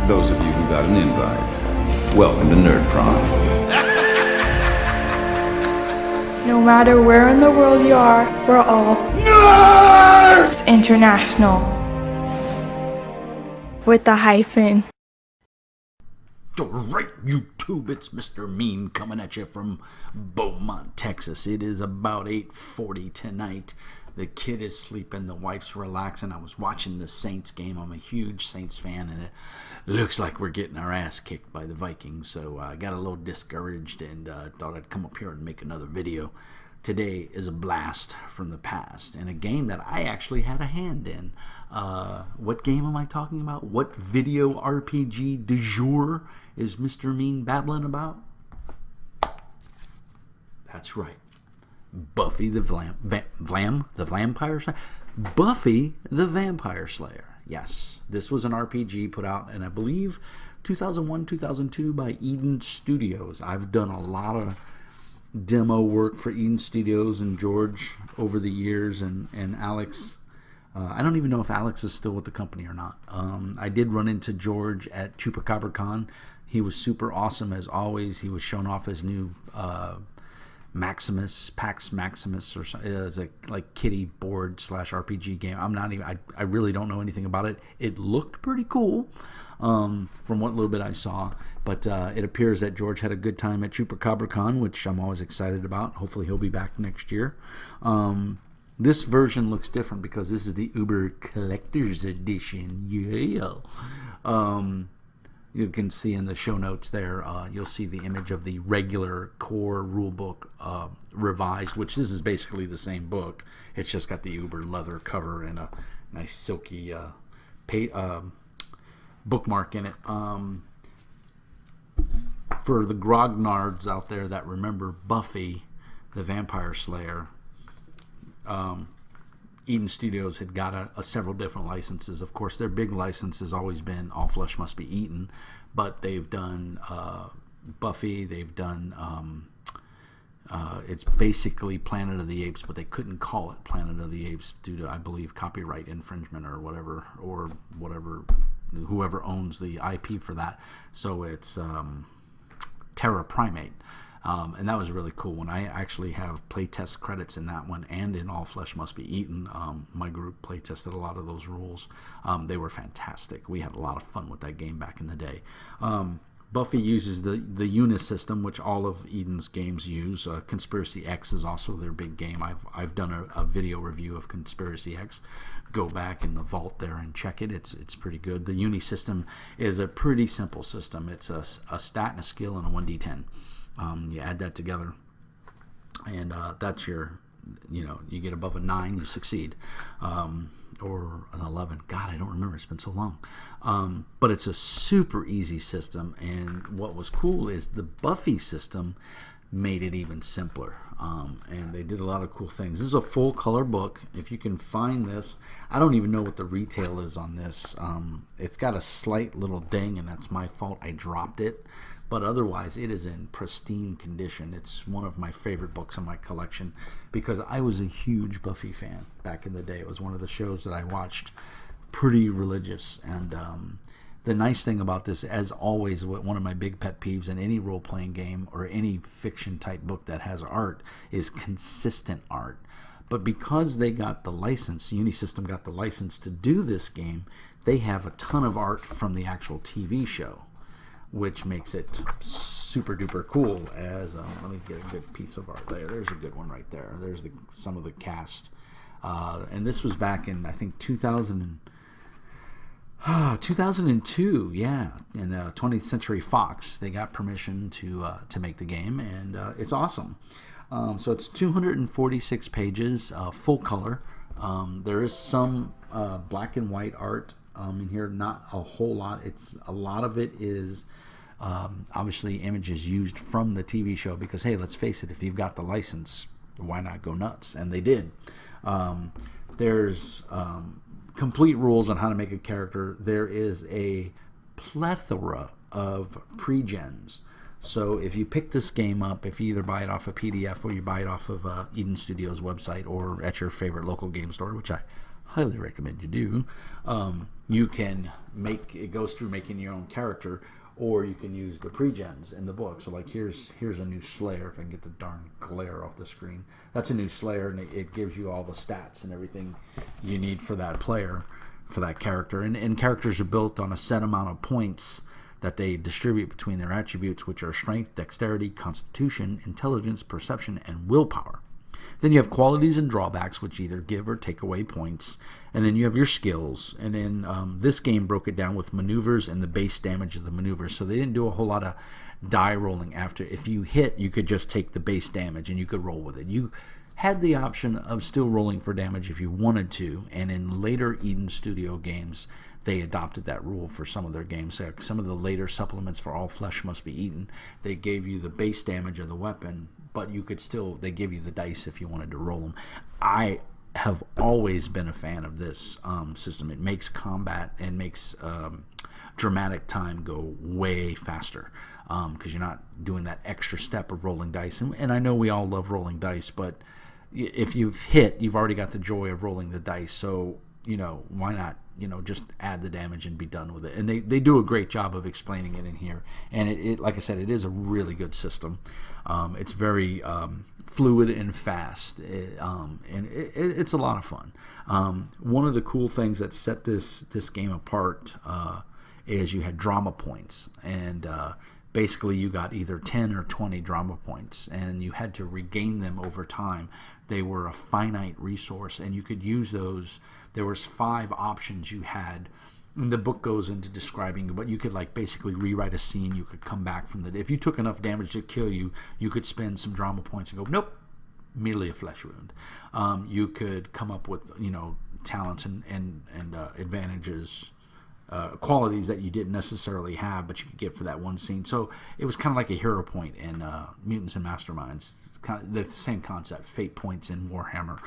Those of you who got an invite, welcome to Nerd Prom. No matter where in the world you are, we're all Nerds International. With the hyphen. Alright, YouTube, it's Mr. Mean coming at you from Beaumont, Texas. It is about 8:40 tonight. The kid is sleeping, the wife's relaxing. I was watching the Saints game. I'm a huge Saints fan, and it looks like we're getting our ass kicked by the Vikings. So I got a little discouraged and thought I'd come up here and make another video. Today is a blast from the past, and a game that I actually had a hand in. What game am I talking about? What video RPG du jour is Mr. Mean babbling about? That's right. Buffy the Vampire Slayer? Buffy the Vampire Slayer. Yes, this was an RPG put out in, I believe, 2001, 2002 by Eden Studios. I've done a lot of demo work for Eden Studios and George over the years, and Alex. I don't even know if Alex is still with the company or not. I did run into George at ChupacabraCon. He was super awesome as always. He was showing off his new Pax Maximus, or something. It's like kitty board / RPG game. I really don't know anything about it. It looked pretty cool from what little bit I saw, but it appears that George had a good time at ChupacabraCon, which I'm always excited about. Hopefully he'll be back next year. This version looks different because this is the Uber Collector's Edition. Yeah. You can see in the show notes there, you'll see the image of the regular core rulebook revised, which this is basically the same book. It's just got the Uber leather cover and a nice silky bookmark in it. For the grognards out there that remember Buffy the Vampire Slayer, Eden Studios had got several different licenses. Of course, their big license has always been All Flesh Must Be Eaten, but they've done Buffy, they've done it's basically Planet of the Apes, but they couldn't call it Planet of the Apes due to, I believe, copyright infringement or whatever, whoever owns the IP for that. So it's Terra Primate. And that was really cool. When I actually have playtest credits in that one and in All Flesh Must Be Eaten, my group playtested a lot of those rules. They were fantastic. We had a lot of fun with that game back in the day. Buffy uses the Unis system, which all of Eden's games use. Conspiracy X is also their big game. I've done a video review of Conspiracy X. Go back in the vault there and check it. It's pretty good. The Uni system is a pretty simple system. It's a stat and a skill and a 1d10. You add that together, and that's your, you get above a 9, you succeed, or an 11. God, I don't remember. It's been so long. But it's a super easy system, and what was cool is the Buffy system made it even simpler, and they did a lot of cool things. This is a full color book. If you can find this, I don't even know what the retail is on this. It's got a slight little ding, and that's my fault. I dropped it. But otherwise, it is in pristine condition. It's one of my favorite books in my collection because I was a huge Buffy fan back in the day. It was one of the shows that I watched, pretty religious. And the nice thing about this, as always, one of my big pet peeves in any role-playing game or any fiction-type book that has art is consistent art. But because they got the license, Unisystem got the license to do this game, they have a ton of art from the actual TV show, which makes it super duper cool. As let me get a good piece of art there. There's a good one right there. There's some of the cast, and this was back in, I think, 2002. Yeah, in 20th Century Fox, they got permission to make the game, and it's awesome. So it's 246 pages, full color. There is some black and white art in here, not a whole lot. A lot of it is obviously images used from the TV show because, hey, let's face it, if you've got the license, why not go nuts? And they did. There's complete rules on how to make a character. There is a plethora of pre-gens. So if you pick this game up, if you either buy it off a PDF or you buy it off of Eden Studios website or at your favorite local game store, which I highly recommend you do, you can make, it goes through making your own character, or you can use the pre-gens in the book. So like here's a new Slayer, if I can get the darn glare off the screen. That's a new Slayer, and it gives you all the stats and everything you need for that player, for that character. And characters are built on a set amount of points that they distribute between their attributes, which are strength, dexterity, constitution, intelligence, perception, and willpower. Then you have qualities and drawbacks, which either give or take away points. And then you have your skills. And then this game broke it down with maneuvers and the base damage of the maneuvers. So they didn't do a whole lot of die rolling after. If you hit, you could just take the base damage and you could roll with it. You had the option of still rolling for damage if you wanted to. And in later Eden Studio games, they adopted that rule for some of their games. Some of the later supplements for All Flesh Must Be Eaten, they gave you the base damage of the weapon, but you could still, they give you the dice if you wanted to roll them. I have always been a fan of this system. It makes combat and makes dramatic time go way faster because you're not doing that extra step of rolling dice. And I know we all love rolling dice, but if you've hit, you've already got the joy of rolling the dice. So, why not, just add the damage and be done with it. And they do a great job of explaining it in here. And it like I said, it is a really good system. It's very fluid and fast. It's a lot of fun. One of the cool things that set this game apart is you had drama points. And basically you got either 10 or 20 drama points. And you had to regain them over time. They were a finite resource, and you could use those. There was 5 options you had. And the book goes into describing, but you could basically rewrite a scene. You could come back from if you took enough damage to kill you, you could spend some drama points and go, nope, merely a flesh wound. You could come up with talents and advantages, qualities that you didn't necessarily have, but you could get for that one scene. So it was kind of like a hero point in Mutants and Masterminds. It's kind of the same concept, fate points in Warhammer.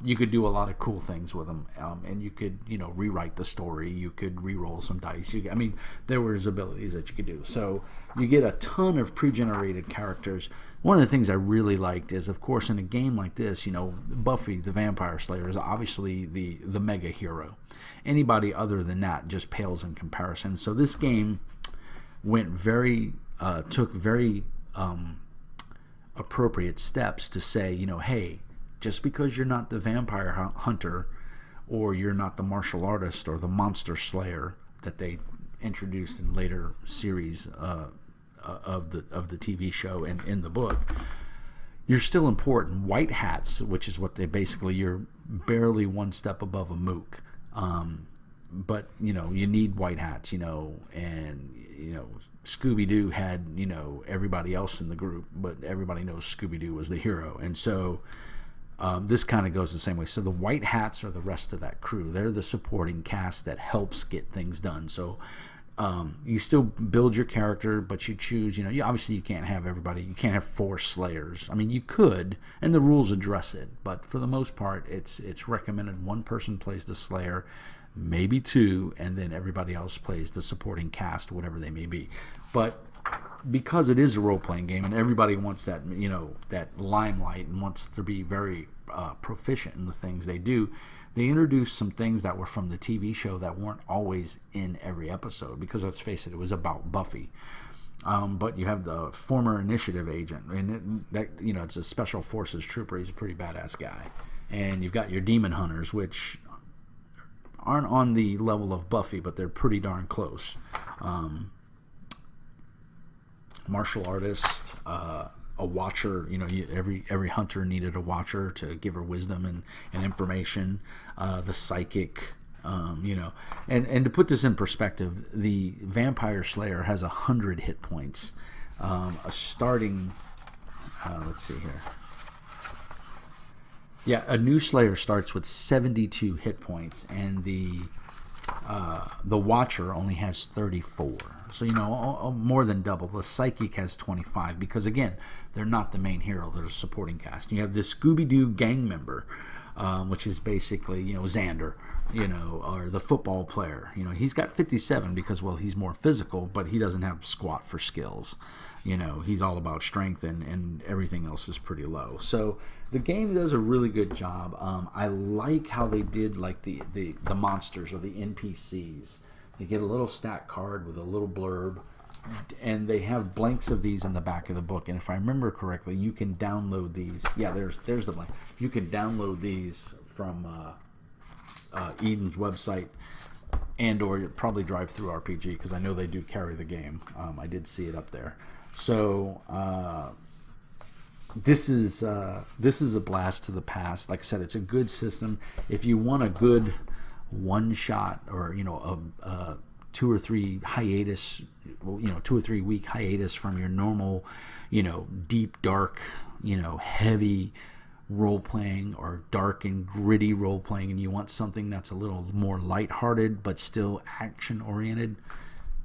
You could do a lot of cool things with them, and you could rewrite the story. You could re-roll some dice. There was abilities that you could do. So you get a ton of pre-generated characters. One of the things I really liked is, of course, in a game like this, Buffy the Vampire Slayer is obviously the mega hero. Anybody other than that just pales in comparison. So this game took very appropriate steps to say, hey, just because you're not the vampire hunter, or you're not the martial artist or the monster slayer that they introduced in later series of the TV show and in the book, you're still important. White hats, which is what you're barely one step above a mook. But you need white hats, and Scooby-Doo had everybody else in the group, but everybody knows Scooby-Doo was the hero. And so this kind of goes the same way. So the white hats are the rest of that crew. They're the supporting cast that helps get things done. So you still build your character, but you choose, obviously you can't have everybody. You can't have 4 slayers. I mean, you could, and the rules address it, but for the most part, it's recommended one person plays the slayer, maybe 2, and then everybody else plays the supporting cast, whatever they may be. But because it is a role-playing game, and everybody wants that, that limelight and wants to be very proficient in the things they do, they introduced some things that were from the TV show that weren't always in every episode, because let's face it, it was about Buffy. But you have the former initiative agent, and it's a special forces trooper. He's a pretty badass guy. And you've got your demon hunters, which aren't on the level of Buffy, but they're pretty darn close. Martial artist, a watcher. Every hunter needed a watcher to give her wisdom and information. The psychic, and to put this in perspective, the Vampire Slayer has 100 hit points. A starting, let's see here. Yeah, a new Slayer starts with 72 hit points, and the Watcher only has 34. So, more than double. The Psychic has 25, because, again, they're not the main hero. They're a supporting cast. You have this Scooby-Doo gang member which is basically, Xander, or the football player. He's got 57 because, well, he's more physical, but he doesn't have squat for skills. He's all about strength, and everything else is pretty low. So the game does a really good job. I like how they did like the monsters or the NPCs. You get a little stat card with a little blurb, and they have blanks of these in the back of the book. And if I remember correctly, you can download these. Yeah, there's the blank. You can download these from Eden's website, and/or probably Drive Through RPG, because I know they do carry the game. I did see it up there. So this is a blast to the past. Like I said, it's a good system. If you want a good one shot, or a 2 or 3 hiatus, 2 or 3 week hiatus from your normal, deep, dark, heavy role playing, or dark and gritty role playing, and you want something that's a little more lighthearted but still action oriented,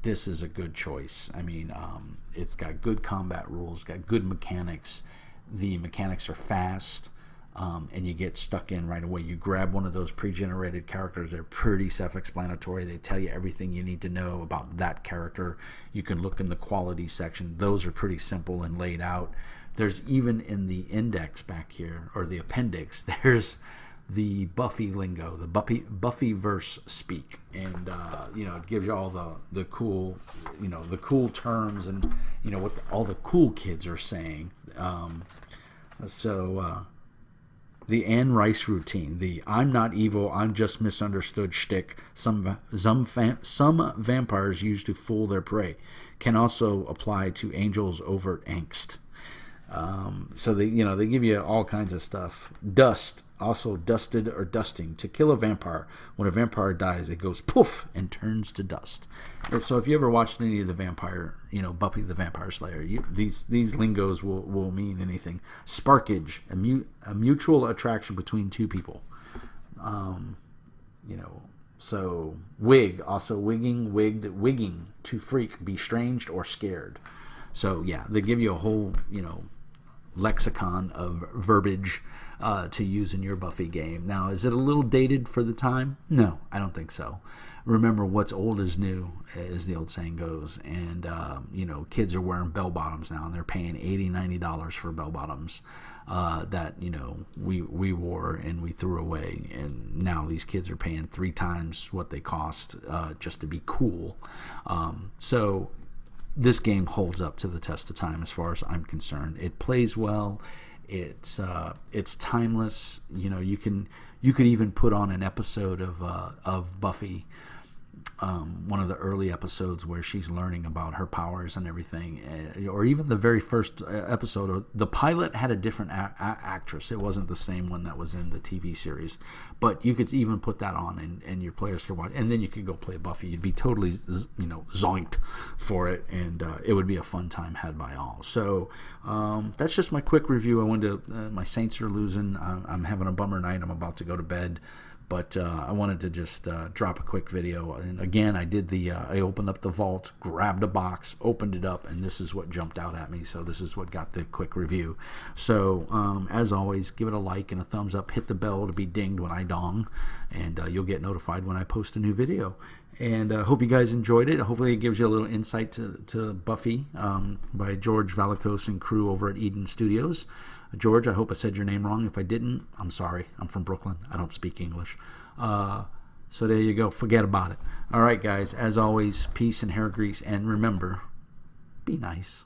this is a good choice. I mean, it's got good combat rules, got good mechanics. The mechanics are fast. And you get stuck in right away. You grab one of those pre-generated characters. They're pretty self-explanatory. They tell you everything you need to know about that character. You can look in the quality section. Those are pretty simple and laid out. There's even in the index back here, or the appendix, there's the Buffy lingo, the Buffyverse speak, and it gives you all the cool, the cool terms, and what all the cool kids are saying. The Anne Rice routine, the "I'm not evil, I'm just misunderstood" shtick some vampires use to fool their prey, can also apply to Angel's overt angst. So they give you all kinds of stuff. Dust, also dusted or dusting. To kill a vampire, when a vampire dies, it goes poof and turns to dust. And so if you ever watched any of the vampire, Buffy the Vampire Slayer, these lingos will mean anything. Sparkage, a mutual attraction between two people. So wig, also wigging, wigged, wigging, to freak, be stranged or scared. So yeah, they give you a whole, lexicon of verbiage to use in your Buffy game. Now, is it a little dated for the time? No, I don't think so. Remember, what's old is new, as the old saying goes. And, kids are wearing bell bottoms now, and they're paying $80, $90 for bell bottoms that, we wore and we threw away. And now these kids are paying 3 times what they cost just to be cool. So this game holds up to the test of time as far as I'm concerned. It plays well. It's timeless. You could even put on an episode of Buffy, one of the early episodes where she's learning about her powers and everything, or even the very first episode. The pilot had a different actress. It wasn't the same one that was in the TV series, but you could even put that on, and your players could watch, and then you could go play Buffy. You'd be totally zoinked for it, and it would be a fun time had by all. So that's just my quick review. I wanted to. My Saints are losing. I'm having a bummer night. I'm about to go to bed. But I wanted to just drop a quick video. And again, I did I opened up the vault, grabbed a box, opened it up, and this is what jumped out at me. So this is what got the quick review. So as always, give it a like and a thumbs up. Hit the bell to be dinged when I dong, and you'll get notified when I post a new video. And I hope you guys enjoyed it. Hopefully it gives you a little insight to Buffy by George Valicos and crew over at Eden Studios. George, I hope I said your name wrong. If I didn't, I'm sorry. I'm from Brooklyn. I don't speak English. So there you go. Forget about it. All right, guys. As always, peace and hair grease. And remember, be nice.